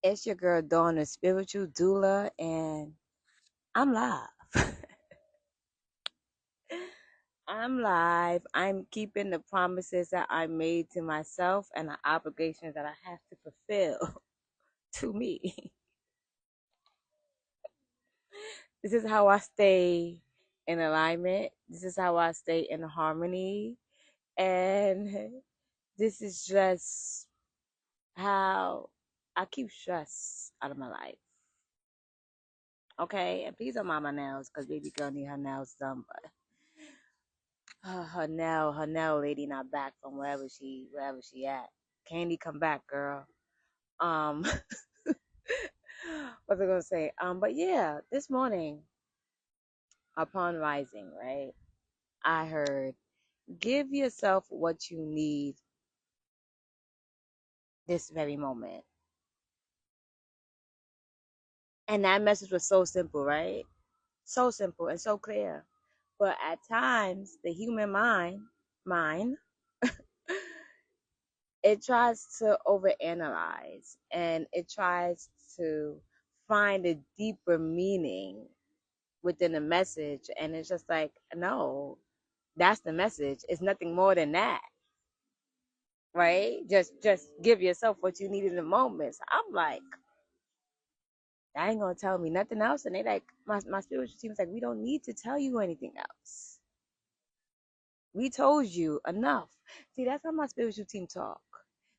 It's your girl Dawn, the spiritual doula, and I'm live. I'm live. I'm keeping the promises that I made to myself and the obligations that I have to fulfill to me. This is how I stay in alignment. This is how I stay in harmony. And this is just how I keep stress out of my life. Okay? And please don't mind my nails because baby girl need her nails done. But her nail lady not back from wherever she at. Candy, come back, girl. Um, what was I gonna say? But yeah, this morning upon rising, right, I heard, give yourself what you need this very moment, and that message was so simple, right? So simple and so clear. But at times, the human mind, it tries to overanalyze and it tries to find a deeper meaning within the message, and it's just like, no, that's the message. It's nothing more than that, right? Just give yourself what you need in the moment. So I'm like, I ain't gonna tell me nothing else. And they like, my spiritual team is like, we don't need to tell you anything else. We told you enough. See, that's how my spiritual team talk.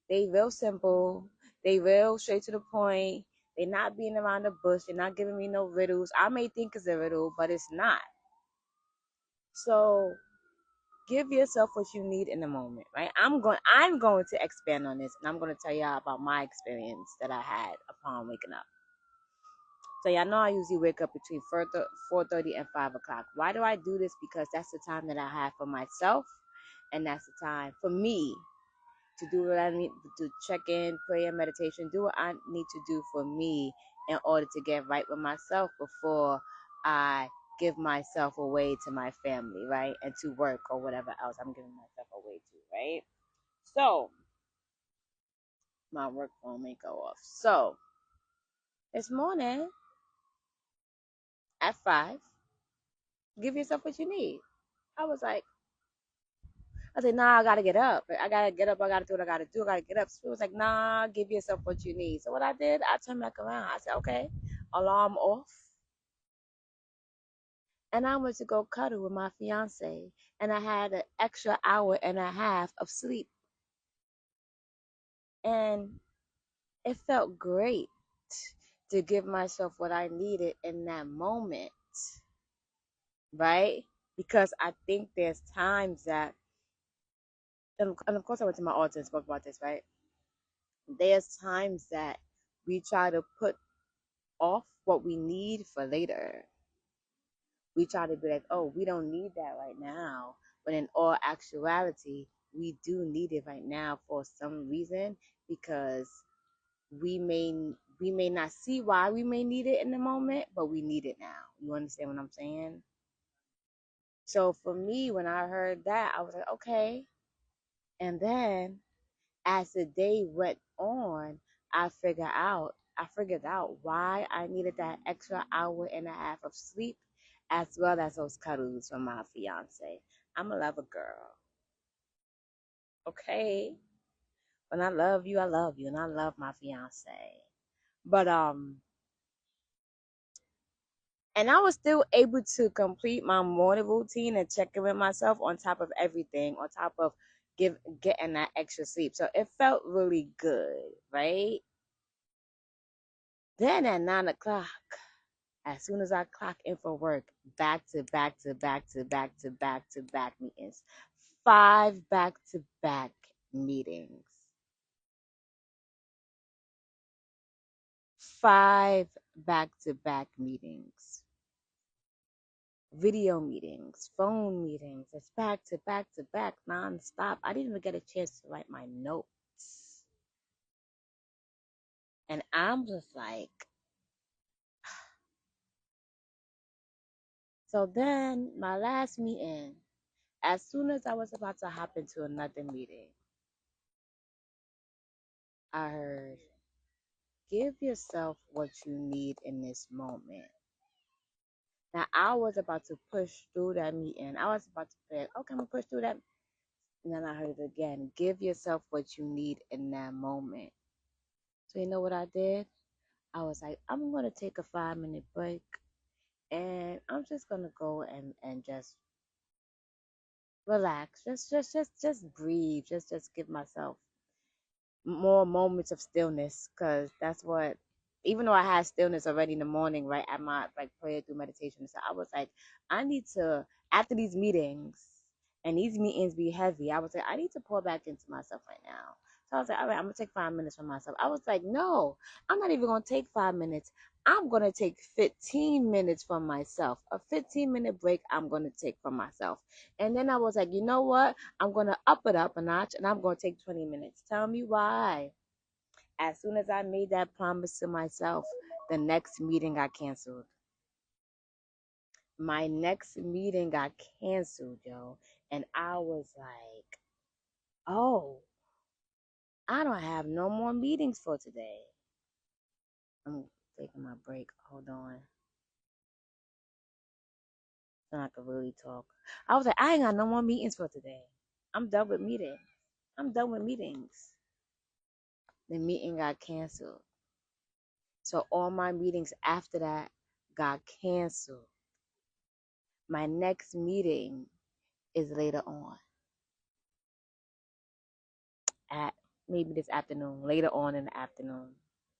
They real simple. They real straight to the point. They not being around the bush. They're not giving me no riddles. I may think it's a riddle, but it's not. So give yourself what you need in the moment, right? I'm going to expand on this, and I'm going to tell y'all about my experience that I had upon waking up. So y'all know I usually wake up between 4:30 and 5 o'clock. Why do I do this? Because that's the time that I have for myself, and that's the time for me to do what I need to, check in, prayer, meditation, do what I need to do for me in order to get right with myself before I give myself away to my family, right? And to work or whatever else I'm giving myself away to, right? So, my work phone may go off. So, this morning at 5, give yourself what you need. I was like, I said, nah, I gotta get up. I gotta get up. I gotta do what I gotta do. I gotta get up. So it was like, nah, give yourself what you need. So what I did, I turned back around. I said, okay, alarm off. And I went to go cuddle with my fiance. And I had an extra hour and a half of sleep. And it felt great to give myself what I needed in that moment. Right? Because I think there's times that, and of course I went to my altar and spoke about this, right? There's times that we try to put off what we need for later. We try to be like, oh, we don't need that right now. But in all actuality, we do need it right now for some reason, because we may we may not see why we may need it in the moment, but we need it now. You understand what I'm saying? So for me, when I heard that, I was like, okay. And then as the day went on, I figured out why I needed that extra hour and a half of sleep, as well as those cuddles from my fiance. I'm a lover girl. Okay. When I love you, I love you, and I love my fiance. But and I was still able to complete my morning routine and check in with myself on top of everything, on top of getting that extra sleep. So it felt really good, right? Then at 9 o'clock, as soon as I clock in for work, back to back to back to back to back to back meetings. 5 back to back meetings. 5 back to back meetings. Video meetings, phone meetings. It's back to back to back nonstop. I didn't even get a chance to write my notes. And I'm just like, so then my last meeting, as soon as I was about to hop into another meeting, I heard, Give yourself what you need in this moment. Now, I was about to push through that meeting. I was about to say, okay, I'm going to push through that. And then I heard it again. Give yourself what you need in that moment. So, you know what I did? I was like, I'm going to take a 5-minute break and I'm just going to go and just relax. Just breathe. Just give myself more moments of stillness because that's what, even though I had stillness already in the morning, right, at my like prayer through meditation, so I was like, I need to, after these meetings and these meetings be heavy, I was like, I need to pour back into myself right now. So I was like, all right, I'm gonna take 5 minutes for myself. I was like, no, I'm not even gonna take 5 minutes. I'm gonna take 15 minutes for myself. A 15-minute break I'm gonna take for myself. And then I was like, you know what? I'm going to up it up a notch and I'm going to take 20 minutes. Tell me why. As soon as I made that promise to myself, the next meeting got canceled. My next meeting got canceled, yo. And I was like, oh, I don't have no more meetings for today. I'm taking my break. Hold on. So I can really talk. I was like, I ain't got no more meetings for today. I'm done with meetings. I'm done with meetings. The meeting got canceled. So all my meetings after that got canceled. My next meeting is later on at maybe this afternoon, later on in the afternoon,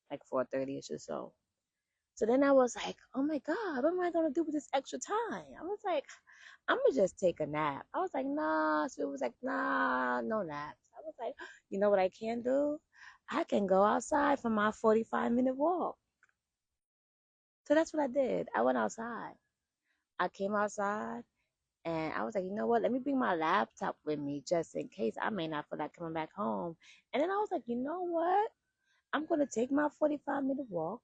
like 4:30ish or so. So then I was like, oh my God, what am I gonna do with this extra time? I was like, I'm gonna just take a nap. I was like, nah. So it was like, nah, no naps. I was like, you know what I can do? I can go outside for my 45-minute walk. So that's what I did. I went outside. I came outside. And I was like, you know what? Let me bring my laptop with me just in case I may not feel like coming back home. And then I was like, you know what? I'm going to take my 45-minute walk.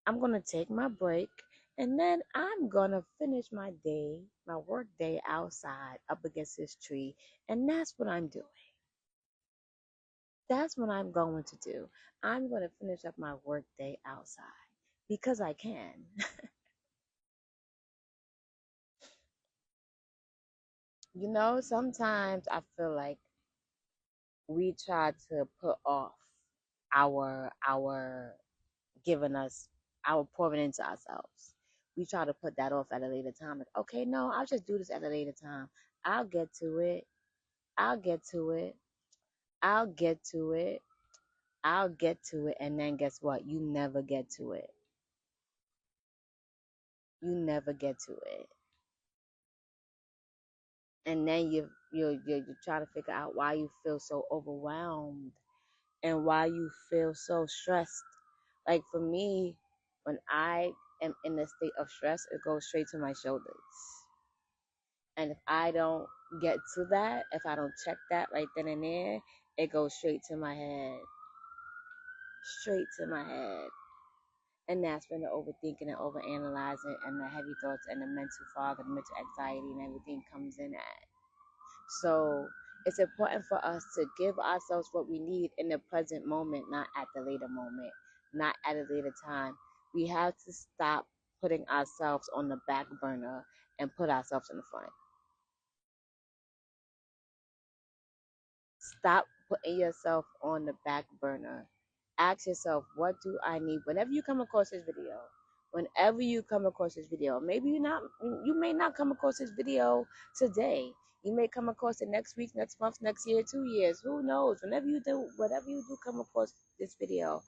I'm going to take my break. And then I'm going to finish my day, my work day outside up against this tree. And that's what I'm doing. That's what I'm going to do. I'm going to finish up my work day outside because I can. You know, sometimes I feel like we try to put off our giving us our pouring into ourselves. We try to put that off at a later time. Like, okay, no, I'll just do this at a later time. I'll get to it. I'll get to it. I'll get to it. I'll get to it. And then guess what? You never get to it. You never get to it. And then you try to figure out why you feel so overwhelmed and why you feel so stressed. Like for me, when I am in a state of stress, it goes straight to my shoulders. And if I don't get to that, if I don't check that right then and there, it goes straight to my head. Straight to my head. And that's when the overthinking and overanalyzing and the heavy thoughts and the mental fog and the mental anxiety and everything comes in at. So it's important for us to give ourselves what we need in the present moment, not at the later moment, not at a later time. We have to stop putting ourselves on the back burner and put ourselves in the front. Stop putting yourself on the back burner. Ask yourself, what do I need? Whenever you come across this video, maybe you may not come across this video today. You may come across it next week, next month, next year, 2 years. Who knows? Whatever you do come across this video,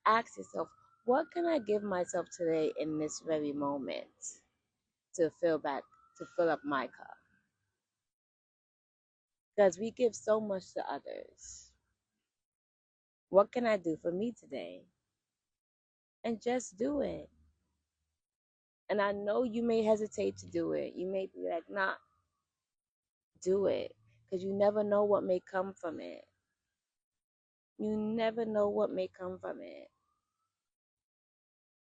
ask yourself, what can I give myself today in this very moment to fill up my cup? Because we give so much to others. What can I do for me today? And just do it. And I know you may hesitate to do it. You may be like, nah, do it. Because you never know what may come from it. You never know what may come from it.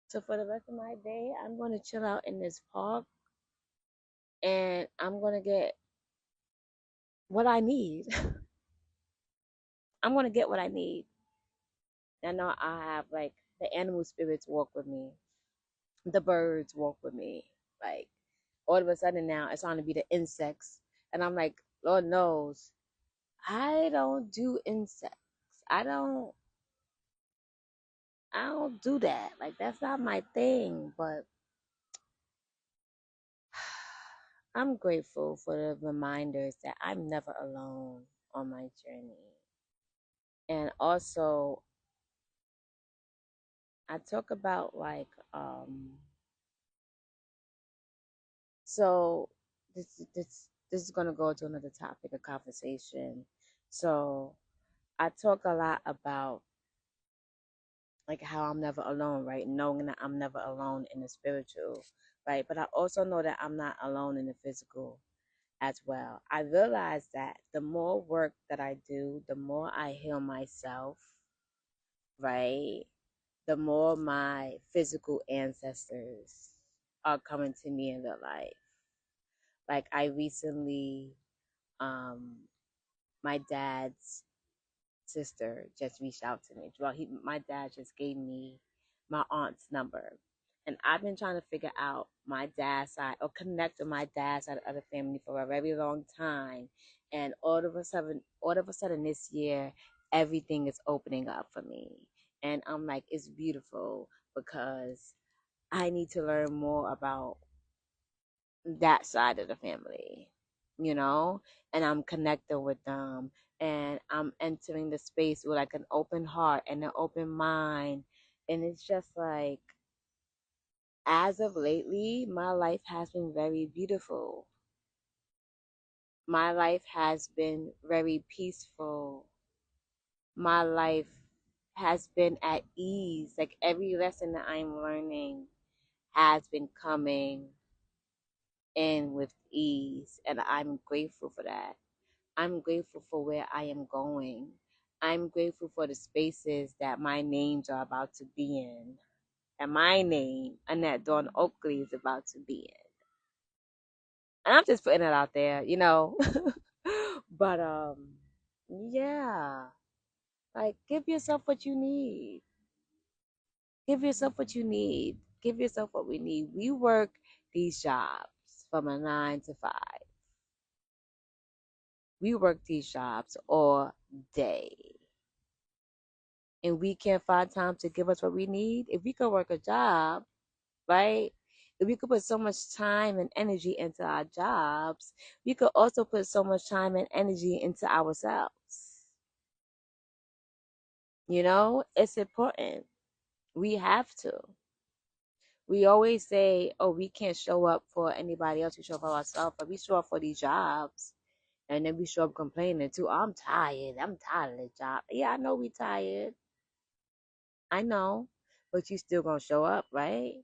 So for the rest of my day, I'm going to chill out in this park and I'm going to get what I need. I'm going to get what I need. I know I have like the animal spirits walk with me, the birds walk with me. Like all of a sudden now it's on to be the insects. And I'm like, Lord knows, I don't do insects. I don't I don't do that. Like that's not my thing. But I'm grateful for the reminders that I'm never alone on my journey. And also I talk about like so this is gonna go to another topic of conversation. So I talk a lot about like how I'm never alone, right? Knowing that I'm never alone in the spiritual, right? But I also know that I'm not alone in the physical as well. I realize that the more work that I do, the more I heal myself, right? The more my physical ancestors are coming to me in real life. Like I recently, um, my dad's sister just reached out to me. Well, my dad just gave me my aunt's number, and I've been trying to figure out my dad's side or connect with my dad's side of the family for a very long time. And all of a sudden this year, everything is opening up for me, and I'm like, it's beautiful because I need to learn more about that side of the family, you know, and I'm connecting with them and I'm entering the space with like an open heart and an open mind. And it's just like, as of lately, my life has been very beautiful. My life has been very peaceful. My life has been at ease. Like every lesson that I'm learning has been coming in with ease. And I'm grateful for that. I'm grateful for where I am going. I'm grateful for the spaces that my names are about to be in. And my name, Annette Dawn Oakley, is about to be in. And I'm just putting it out there, you know. But yeah. Like give yourself what you need. Give yourself what you need. Give yourself what we need. We work these jobs from a 9 to 5. We work these jobs all day. And we can't find time to give us what we need, if we could work a job, right? If we could put so much time and energy into our jobs, we could also put so much time and energy into ourselves. You know, it's important. We have to. We always say, oh, we can't show up for anybody else. We show up for ourselves, but we show up for these jobs. And then we show up complaining too. I'm tired. I'm tired of the job. Yeah, I know we tired. I know. But you still gonna show up, right?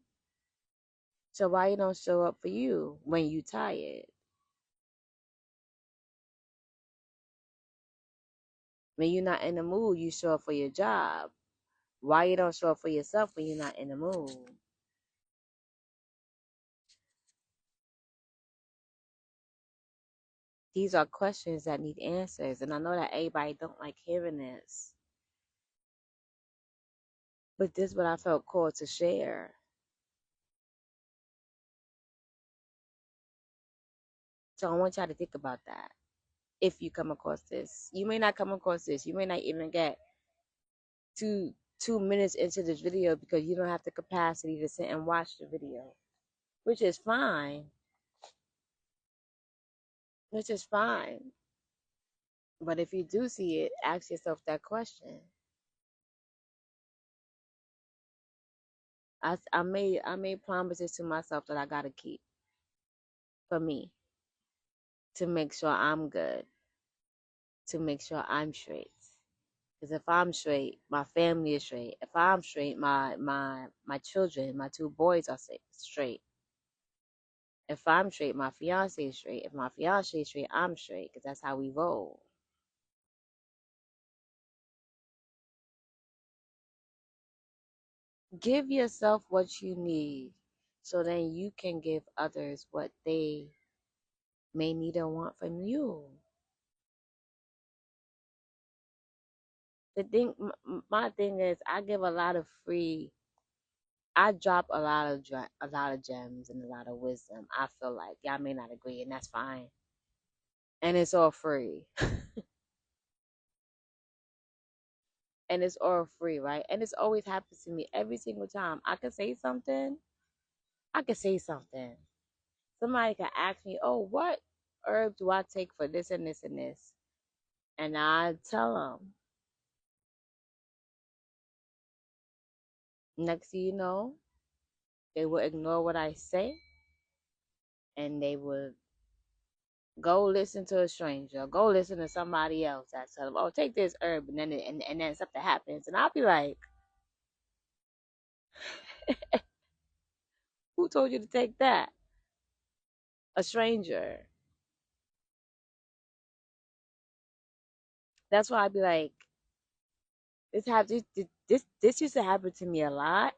So why you don't show up for you when you tired? When you're not in the mood, you show up for your job. Why you don't show up for yourself when you're not in the mood? These are questions that need answers, and I know that everybody don't like hearing this, but this is what I felt called to share. So I want y'all to think about that. If you come across this, you may not come across this. You may not even get two minutes into this video because you don't have the capacity to sit and watch the video, which is fine. Which is fine. But if you do see it, ask yourself that question. I made promises to myself that I gotta keep for me to make sure I'm good, to make sure I'm straight. Because if I'm straight, my family is straight. If I'm straight, my children, my two boys are straight. If I'm straight, my fiance is straight. If my fiance is straight, I'm straight. Because that's how we roll. Give yourself what you need, so then you can give others what they may need or want from you. The thing, my thing is, I give a lot of free. I drop a lot of gems and a lot of wisdom. I feel like y'all may not agree, and that's fine. And it's all free, and it's all free, right? And it's always happens to me every single time. I can say something. I can say something. Somebody can ask me, "Oh, what herb do I take for this and this and this?" And I tell them. Next thing you know, they will ignore what I say, and they would go listen to a stranger, go listen to somebody else that tell them, "Oh, take this herb," and then something happens, and I'll be like, "Who told you to take that?" A stranger. That's why I'd be like, this used to happen to me a lot,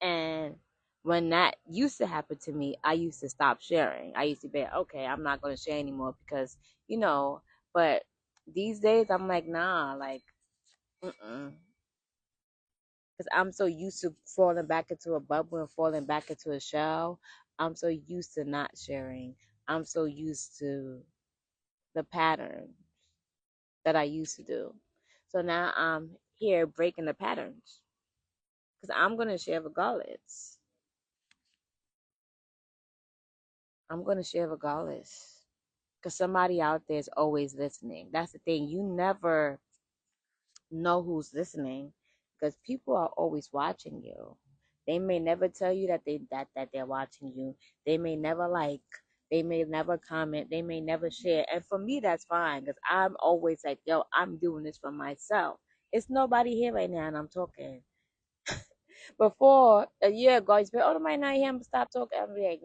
and when that used to happen to me, I used to stop sharing. I used to be okay, I'm not gonna share anymore because you know. But these days, I'm like, nah, like, mm. Because I'm so used to falling back into a bubble and falling back into a shell. I'm so used to not sharing. I'm so used to the pattern that I used to do. So now I'm here breaking the patterns because I'm going to share regardless. I'm going to share regardless because somebody out there is always listening. That's the thing. You never know who's listening because people are always watching you. They may never tell you that they're watching you. They may never like, they may never comment, they may never share. And for me that's fine because I'm always like, yo, I'm doing this for myself. It's nobody here right now and I'm talking. Before a year ago, you say, oh, nobody not here, I'm gonna stop talking. I'm like,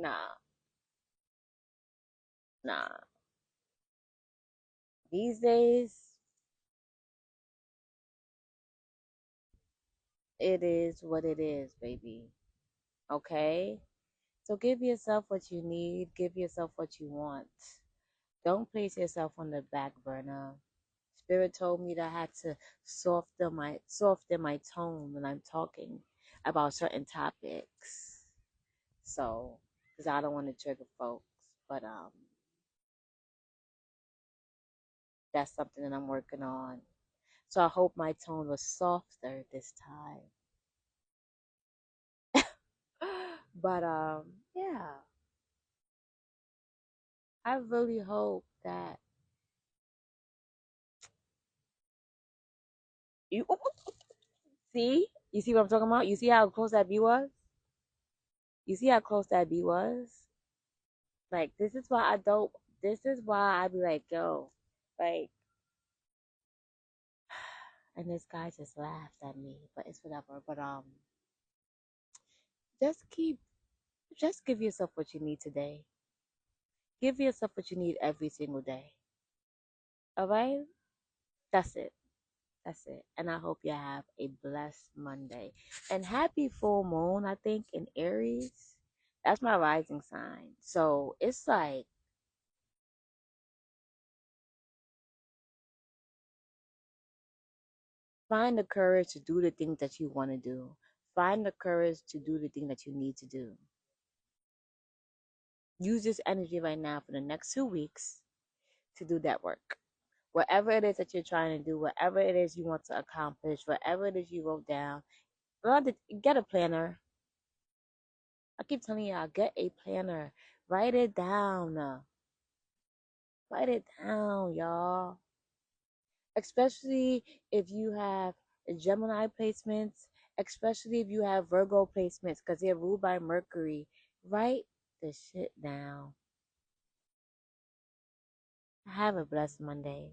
nah. These days it is what it is, baby. Okay? So give yourself what you need, give yourself what you want. Don't place yourself on the back burner. Spirit told me that I had to soften my tone when I'm talking about certain topics. So, because I don't want to trigger folks, but that's something that I'm working on. So I hope my tone was softer this time. But yeah, I really hope that you see, you see what I'm talking about? You see how close that bee was? You see how close that bee was? Like this is why I don't. This is why I be like, yo, like, and this guy just laughed at me, but it's whatever. But just keep, just give yourself what you need today. Give yourself what you need every single day. All right, that's it. That's it. And I hope you have a blessed Monday and happy full moon. I think in Aries, that's my rising sign. So it's like find the courage to do the things that you want to do. Find the courage to do the thing that you need to do. Use this energy right now for the next 2 weeks to do that work. Whatever it is that you're trying to do, whatever it is you want to accomplish, whatever it is you wrote down, get a planner. I keep telling y'all, get a planner. Write it down. Write it down, y'all. Especially if you have Gemini placements, especially if you have Virgo placements, because they're ruled by Mercury. Write the shit down. Have a blessed Monday.